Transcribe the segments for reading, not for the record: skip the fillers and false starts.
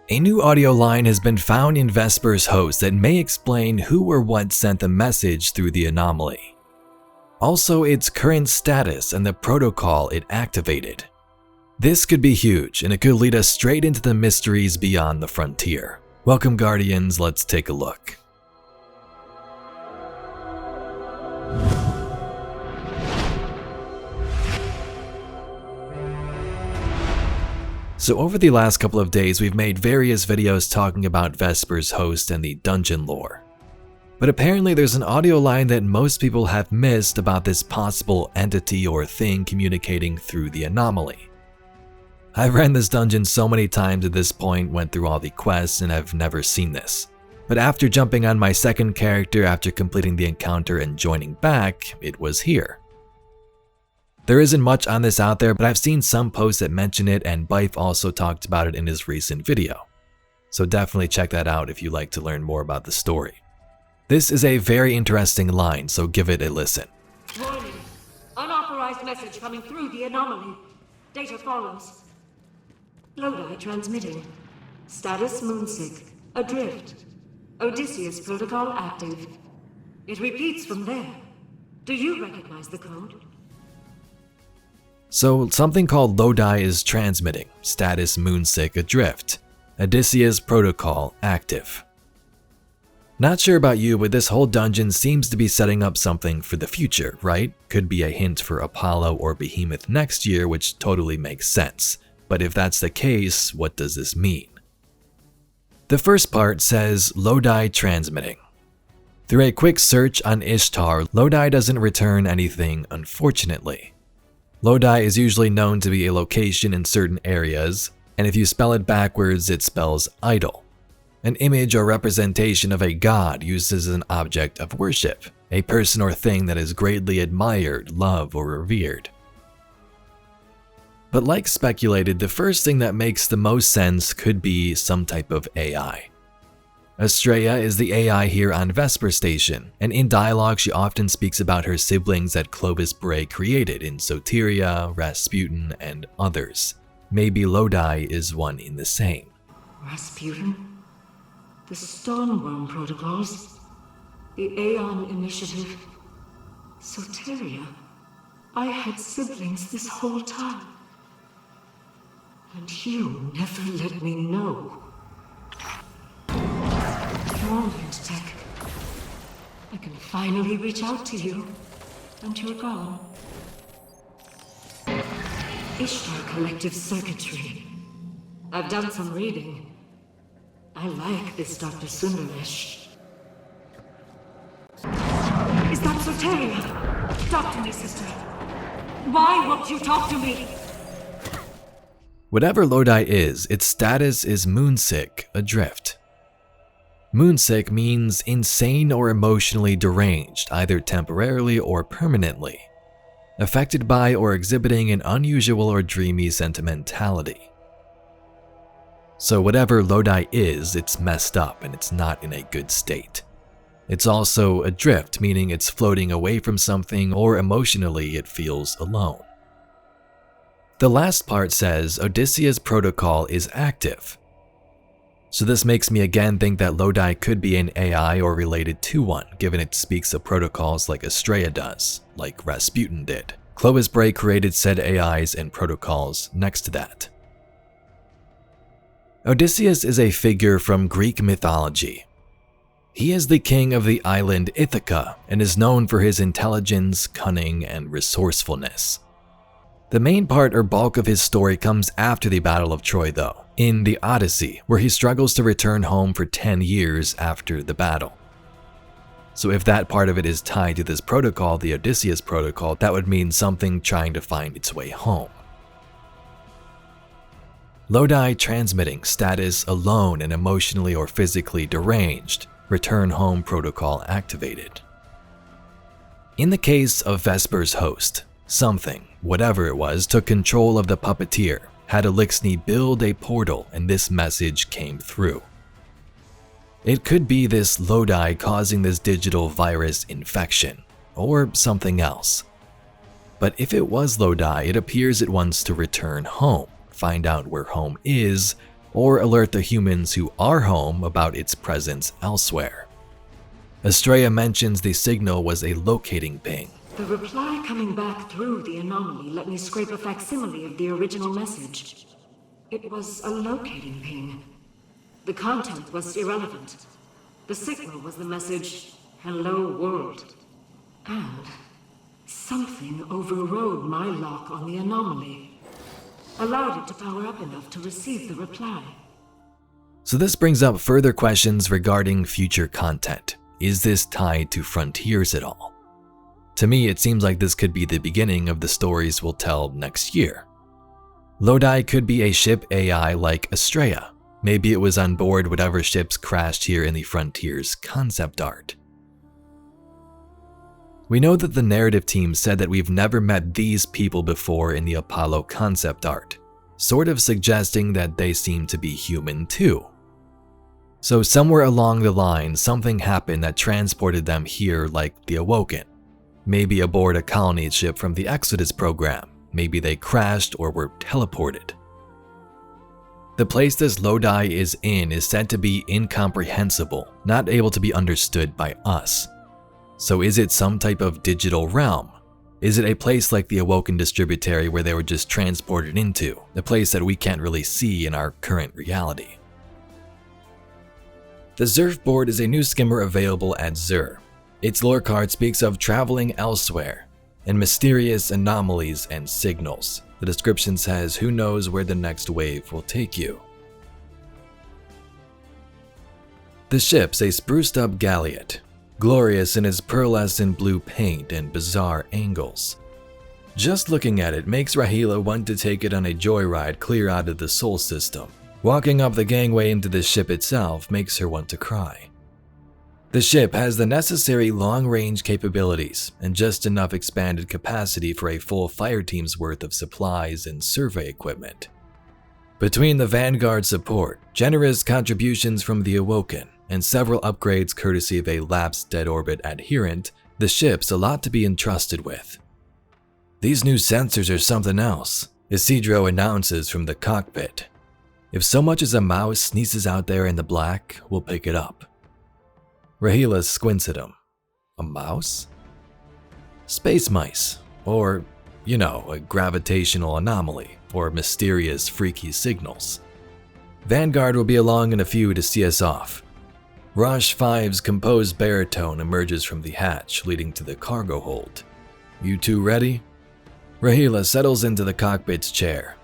A new audio line has been found in Vesper's Host that may explain who or what sent the message through the anomaly. Also, its current status and the protocol it activated. This could be huge, and it could lead us straight into the mysteries beyond the frontier. Welcome, Guardians, let's take a look. So over the last couple of days, we've made various videos talking about Vesper's Host and the dungeon lore. But apparently there's an audio line that most people have missed about this possible entity or thing communicating through the anomaly. I've ran this dungeon so many times at this point, went through all the quests, and I've never seen this. But after jumping on my second character after completing the encounter and joining back, it was here. There isn't much on this out there, but I've seen some posts that mention it, and Bife also talked about it in his recent video. So definitely check that out if you'd like to learn more about the story. This is a very interesting line, so give it a listen. Warning. Unauthorized message coming through the anomaly. Data follows. Lodi transmitting. Status moonsick. Adrift. Odysseus protocol active. It repeats from there. Do you recognize the code? So something called Lodi is transmitting. Status moonsick adrift. Odysseus protocol active. Not sure about you, but this whole dungeon seems to be setting up something for the future, right? Could be a hint for Apollo or Behemoth next year, which totally makes sense. But if that's the case, what does this mean? The first part says Lodi transmitting. Through a quick search on Ishtar, Lodi doesn't return anything, unfortunately. Lodi is usually known to be a location in certain areas, and if you spell it backwards, it spells idol. An image or representation of a god used as an object of worship, a person or thing that is greatly admired, loved, or revered. But like speculated, the first thing that makes the most sense could be some type of AI. Estrella is the AI here on Vesper Station, and in dialogue she often speaks about her siblings that Clovis Bray created in Soteria, Rasputin, and others. Maybe Lodi is one in the same. Rasputin? The Stoneworm protocols? The Aeon Initiative? Soteria? I had siblings this whole time. And you never let me know. Moment, Tech. I can finally reach out to you, and you're gone. Ishtar Collective Circuitry. I've done some reading. I like this Dr. Sundaresh. Is that Soteria? Talk to me, sister. Why won't you talk to me? Whatever Lodi is, its status is moonsick adrift. Moonsick means insane or emotionally deranged, either temporarily or permanently, affected by or exhibiting an unusual or dreamy sentimentality. So whatever Lodi is, it's messed up and it's not in a good state. It's also adrift, meaning it's floating away from something, or emotionally it feels alone. The last part says Odysseus protocol is active. So this makes me again think that Lodi could be an AI or related to one, given it speaks of protocols like Estrella does, like Rasputin did. Clovis Bray created said AIs and protocols next to that. Odysseus is a figure from Greek mythology. He is the king of the island Ithaca and is known for his intelligence, cunning, and resourcefulness. The main part or bulk of his story comes after the Battle of Troy though, in the Odyssey, where he struggles to return home for 10 years after the battle. So if that part of it is tied to this protocol, the Odysseus protocol, that would mean something trying to find its way home. Lodi transmitting, status alone and emotionally or physically deranged, return home protocol activated. In the case of Vesper's Host, something, whatever it was, took control of the puppeteer, had Elixni build a portal, and this message came through. It could be this Lodi causing this digital virus infection, or something else. But if it was Lodi, it appears it wants to return home, find out where home is, or alert the humans who are home about its presence elsewhere. Estrella mentions the signal was a locating ping. The reply coming back through the anomaly let me scrape a facsimile of the original message. It was a locating ping. The content was irrelevant. The signal was the message, "Hello, world." And something overrode my lock on the anomaly. Allowed it to power up enough to receive the reply. So this brings up further questions regarding future content. Is this tied to Frontiers at all? To me, it seems like this could be the beginning of the stories we'll tell next year. Lodi could be a ship AI like Estrella. Maybe it was on board whatever ships crashed here in the Frontiers concept art. We know that the narrative team said that we've never met these people before in the Apollo concept art, sort of suggesting that they seem to be human too. So somewhere along the line, something happened that transported them here like the Awoken. Maybe aboard a colony ship from the Exodus program. Maybe they crashed or were teleported. The place this Lodi is in is said to be incomprehensible, not able to be understood by us. So is it some type of digital realm? Is it a place like the Awoken Distributary where they were just transported into, a place that we can't really see in our current reality? The Zerf board is a new skimmer available at Zur. Its lore card speaks of traveling elsewhere and mysterious anomalies and signals. The description says, "Who knows where the next wave will take you?" The ship's a spruced up galliot, glorious in its pearlescent blue paint and bizarre angles. Just looking at it makes Rahila want to take it on a joyride clear out of the Sol system. Walking up the gangway into the ship itself makes her want to cry. The ship has the necessary long-range capabilities and just enough expanded capacity for a full fire team's worth of supplies and survey equipment. Between the Vanguard support, generous contributions from the Awoken, and several upgrades courtesy of a lapsed dead orbit adherent, the ship's a lot to be entrusted with. "These new sensors are something else," Isidro announces from the cockpit. "If so much as a mouse sneezes out there in the black, we'll pick it up." Rahila squints at him. A mouse? Space mice, or, a gravitational anomaly, or mysterious freaky signals. Vanguard will be along in a few to see us off. Rosh 5's composed baritone emerges from the hatch leading to the cargo hold. "You two ready?" Rahila settles into the cockpit's chair.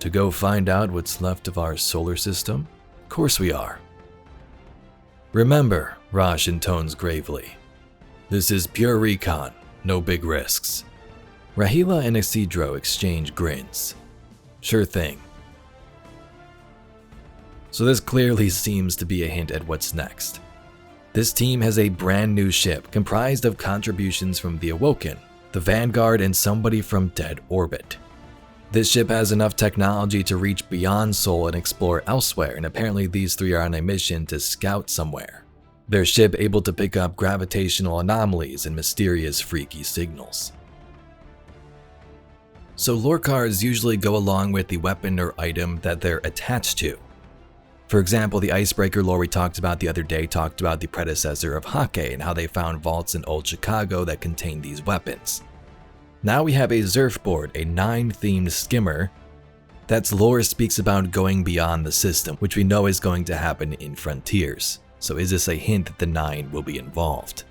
"To go find out what's left of our solar system? Of course we are." "Remember," Rosh intones gravely, "this is pure recon, no big risks." Rahila and Isidro exchange grins. "Sure thing." So this clearly seems to be a hint at what's next. This team has a brand new ship comprised of contributions from the Awoken, the Vanguard, and somebody from dead orbit. This ship has enough technology to reach beyond Sol and explore elsewhere, and apparently these three are on a mission to scout somewhere. Their ship able to pick up gravitational anomalies and mysterious freaky signals. So lore cards usually go along with the weapon or item that they're attached to. For example, the Icebreaker lore we talked about the other day talked about the predecessor of Hake and how they found vaults in Old Chicago that contained these weapons. Now we have a Zerf board, a 9-themed skimmer that's lore speaks about going beyond the system, which we know is going to happen in Frontiers. So is this a hint that the 9 will be involved?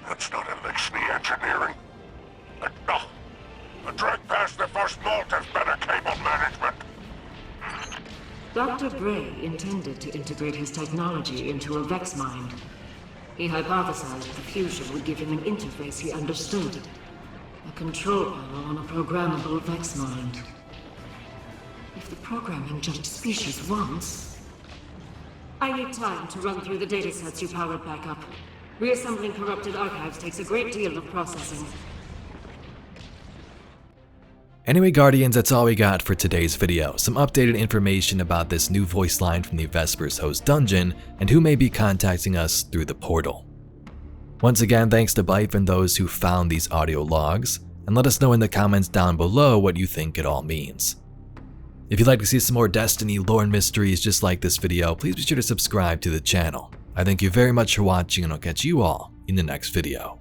That's not Elixni engineering. No. The drag past the first molt has better cable management. Dr. Bray intended to integrate his technology into a Vex mind. He hypothesized the fusion would give him an interface he understood. A control panel on a programmable Vex mind. If the programming jumped species once... I need time to run through the datasets you powered back up. Reassembling corrupted archives takes a great deal of processing. Anyway, Guardians, that's all we got for today's video. Some updated information about this new voice line from the Vesper's Host dungeon and who may be contacting us through the portal. Once again, thanks to Bife and those who found these audio logs, and let us know in the comments down below what you think it all means. If you'd like to see some more Destiny lore and mysteries just like this video, please be sure to subscribe to the channel. I thank you very much for watching, and I'll catch you all in the next video.